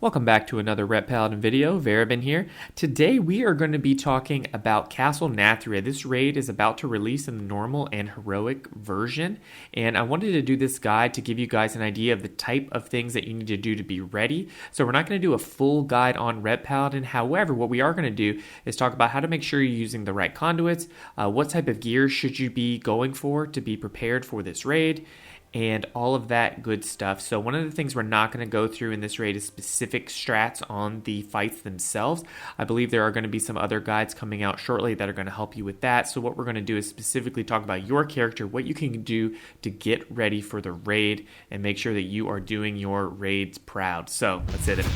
Welcome back to another Ret Paladin video. Verabin here. Today we are going to be talking about Castle Nathria. This raid is about to release in the normal and heroic version, and I wanted to do this guide to give you guys an idea of the type of things that you need to do to be ready. So we're not going to do a full guide on Ret Paladin. However, what we are going to do is talk about how to make sure you're using the right conduits, what type of gear should you be going for to be prepared for this raid, and all of that good stuff. So one of the things we're not going to go through in this raid is specific strats on the fights themselves. I believe there are going to be some other guides coming out shortly that are going to help you with that. So what we're going to do is specifically talk about your character, what you can do to get ready for the raid and make sure that you are doing your raids proud. So let's hit it.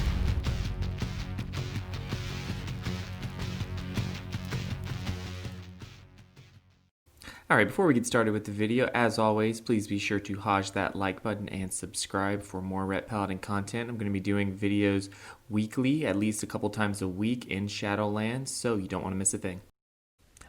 Alright, before we get started with the video, as always, please be sure to hodge that like button and subscribe for more Ret Paladin content. I'm going to be doing videos weekly, at least a couple times a week in Shadowlands, so you don't want to miss a thing.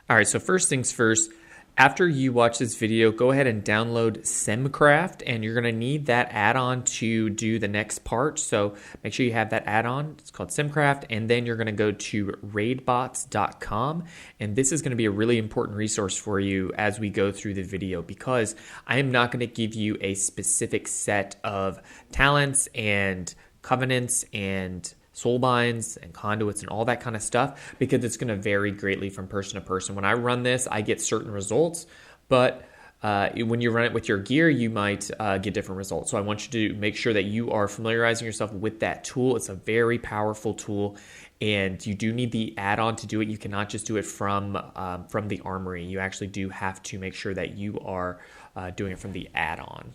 Alright, so first things first, after you watch this video, go ahead and download SimCraft, and you're going to need that add-on to do the next part. So make sure you have that add-on. It's called SimCraft, and then you're going to go to raidbots.com, and this is going to be a really important resource for you as we go through the video, because I am not going to give you a specific set of talents and covenants and soulbinds and conduits and all that kind of stuff, because it's going to vary greatly from person to person. When I run this, I get certain results, but when you run it with your gear, you might get different results. So I want you to make sure that you are familiarizing yourself with that tool. It's a very powerful tool, and you do need the add-on to do it. You cannot just do it from the armory. You actually do have to make sure that you are doing it from the add-on.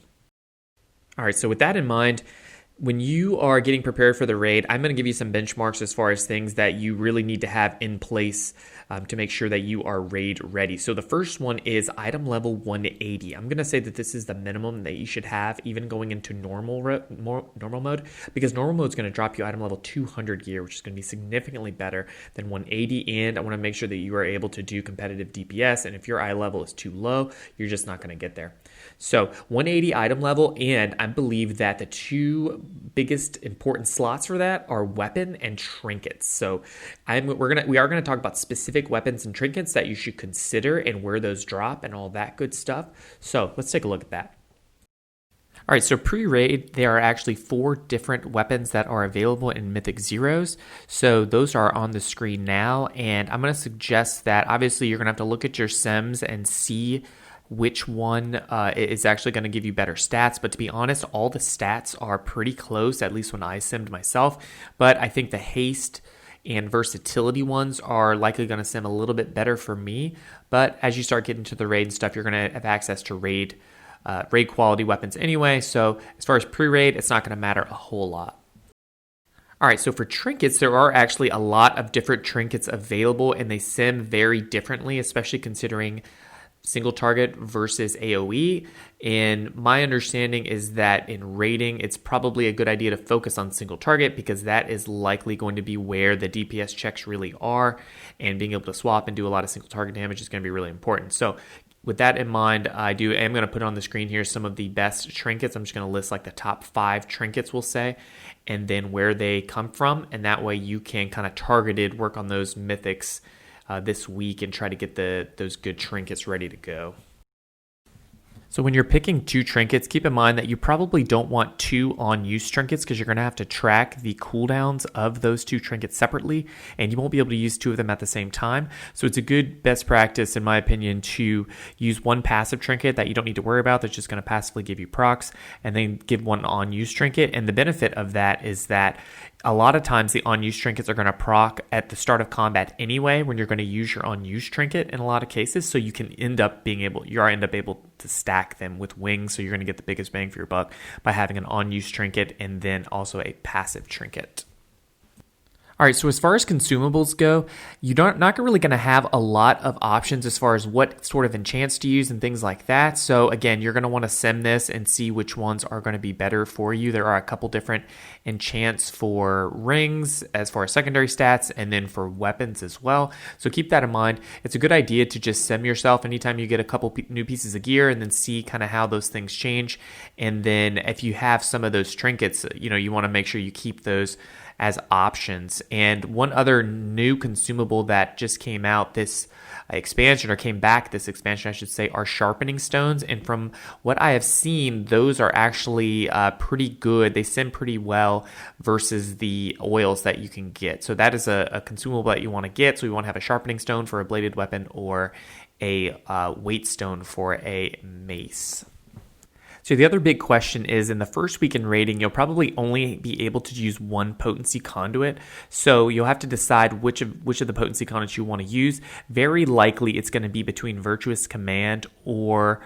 All right, so with that in mind, when you are getting prepared for the raid, I'm going to give you some benchmarks as far as things that you really need to have in place to make sure that you are raid ready. So the first one is item level 180. I'm going to say that this is the minimum that you should have even going into normal mode, because normal mode is going to drop you item level 200 gear, which is going to be significantly better than 180. And I want to make sure that you are able to do competitive DPS. And if your eye level is too low, you're just not going to get there. So 180 item level, and I believe that the two biggest important slots for that are weapon and trinkets. So we are gonna talk about specific weapons and trinkets that you should consider and where those drop and all that good stuff. So let's take a look at that. All right, so pre-raid, there are actually 4 different weapons that are available in Mythic Zeros. So those are on the screen now, and I'm going to suggest that obviously you're going to have to look at your sims and see which one is actually going to give you better stats. But to be honest, all the stats are pretty close, at least when I simmed myself. But I think the haste and versatility ones are likely going to sim a little bit better for me. But as you start getting to the raid and stuff, you're going to have access to raid quality weapons anyway. So as far as pre-raid, it's not going to matter a whole lot. All right, so for trinkets, there are actually a lot of different trinkets available, and they sim very differently, especially considering single target versus AoE. And my understanding is that in raiding, it's probably a good idea to focus on single target, because that is likely going to be where the DPS checks really are, and being able to swap and do a lot of single target damage is going to be really important. So with that in mind, I am going to put on the screen here some of the best trinkets. I'm just going to list like the top 5 trinkets, we'll say, and then where they come from, and that way you can kind of targeted work on those mythics this week and try to get those good trinkets ready to go. So when you're picking 2 trinkets, keep in mind that you probably don't want 2 on-use trinkets, because you're going to have to track the cooldowns of those 2 trinkets separately, and you won't be able to use 2 of them at the same time. So it's a good best practice, in my opinion, to use one passive trinket that you don't need to worry about, that's just going to passively give you procs, and then give one on-use trinket. And the benefit of that is that a lot of times the on-use trinkets are going to proc at the start of combat anyway, when you're going to use your on-use trinket in a lot of cases. So you can end up able to stack them with wings. So you're going to get the biggest bang for your buck by having an on-use trinket and then also a passive trinket. All All right, so as far as consumables go, you're not really going to have a lot of options as far as what sort of enchants to use and things like that. So again, you're going to want to sim this and see which ones are going to be better for you. There are a couple different enchants for rings as far as secondary stats and then for weapons as well. So keep that in mind. It's a good idea to just sim yourself anytime you get a couple new pieces of gear and then see kind of how those things change. And then if you have some of those trinkets, you want to make sure you keep those as options. And one other new consumable that just came out this expansion, or came back this expansion, I should say, are sharpening stones. And from what I have seen, those are actually pretty good. They sim pretty well versus the oils that you can get. So that is a consumable that you want to get. So you want to have a sharpening stone for a bladed weapon or a weight stone for a mace. So the other big question is, in the first week in raiding, you'll probably only be able to use one potency conduit. So you'll have to decide which of the potency conduits you want to use. Very likely it's going to be between Virtuous Command or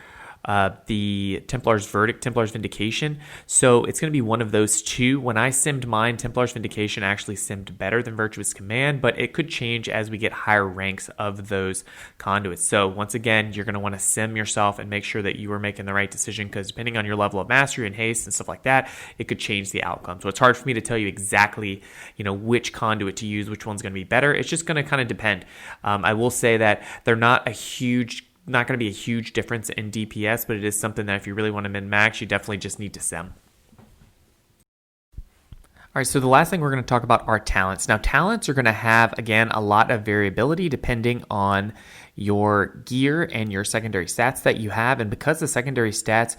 the Templar's Verdict, Templar's Vindication. So it's going to be one of those two. When I simmed mine, Templar's Vindication actually simmed better than Virtuous Command, but it could change as we get higher ranks of those conduits. So once again, you're going to want to sim yourself and make sure that you are making the right decision, because depending on your level of mastery and haste and stuff like that, it could change the outcome. So it's hard for me to tell you exactly, which conduit to use, which one's going to be better. It's just going to kind of depend. I will say that they're not going to be a huge difference in DPS, but it is something that if you really want to min-max, you definitely just need to sim. All right, so the last thing we're going to talk about are talents. Now, talents are going to have, again, a lot of variability depending on your gear and your secondary stats that you have. And because the secondary stats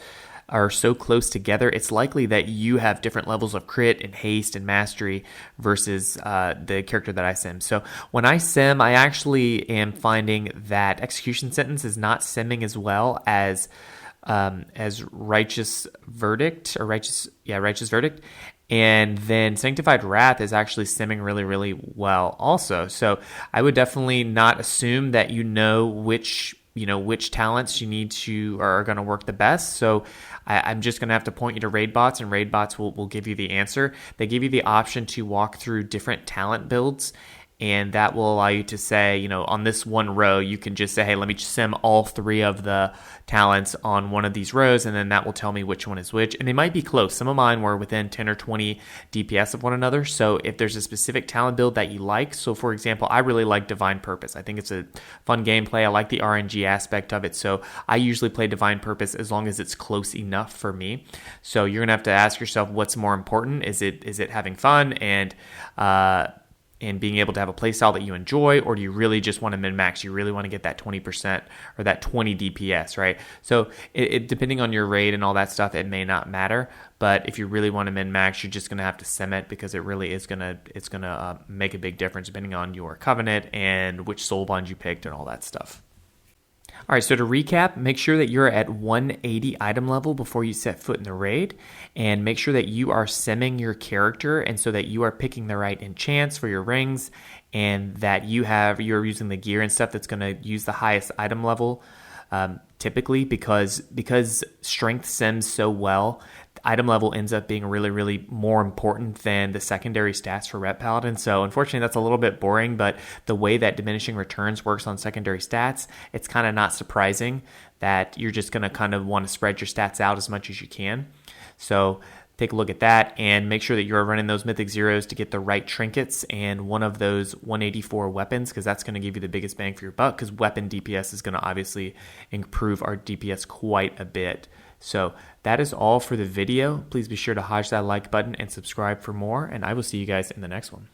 are so close together, it's likely that you have different levels of crit and haste and mastery versus the character that I sim. So when I sim, I actually am finding that Execution Sentence is not simming as well as Righteous Verdict, Righteous Verdict. And then Sanctified Wrath is actually simming really, really well also. So I would definitely not assume that which talents you need to are going to work the best. So I'm just going to have to point you to raid bots, and raid bots will give you the answer. They give you the option to walk through different talent builds, and that will allow you to say, on this one row, you can just say, hey, let me sim all three of the talents on one of these rows, and then that will tell me which one is which. And they might be close. Some of mine were within 10 or 20 DPS of one another. So if there's a specific talent build that you like, so for example, I really like Divine Purpose. I think it's a fun gameplay. I like the RNG aspect of it. So I usually play Divine Purpose as long as it's close enough for me. So you're going to have to ask yourself, what's more important? Is it having fun and being able to have a playstyle that you enjoy, or do you really just want to min-max? You really want to get that 20% or that 20 DPS, right? So it depending on your raid and all that stuff, it may not matter. But if you really want to min-max, you're just going to have to sim it, because it really is it's gonna make a big difference depending on your covenant and which soul bond you picked and all that stuff. All right, so to recap, make sure that you're at 180 item level before you set foot in the raid, and make sure that you are simming your character, and so that you are picking the right enchants for your rings, and that you're using the gear and stuff that's going to use the highest item level. Typically, because strength sims so well, item level ends up being really, really more important than the secondary stats for Ret Paladin. So unfortunately, that's a little bit boring, but the way that diminishing returns works on secondary stats, it's kind of not surprising that you're just going to kind of want to spread your stats out as much as you can. So take a look at that and make sure that you're running those Mythic Zeros to get the right trinkets and one of those 184 weapons, because that's going to give you the biggest bang for your buck, because weapon DPS is going to obviously improve our DPS quite a bit. So that is all for the video. Please be sure to hodge that like button and subscribe for more, and I will see you guys in the next one.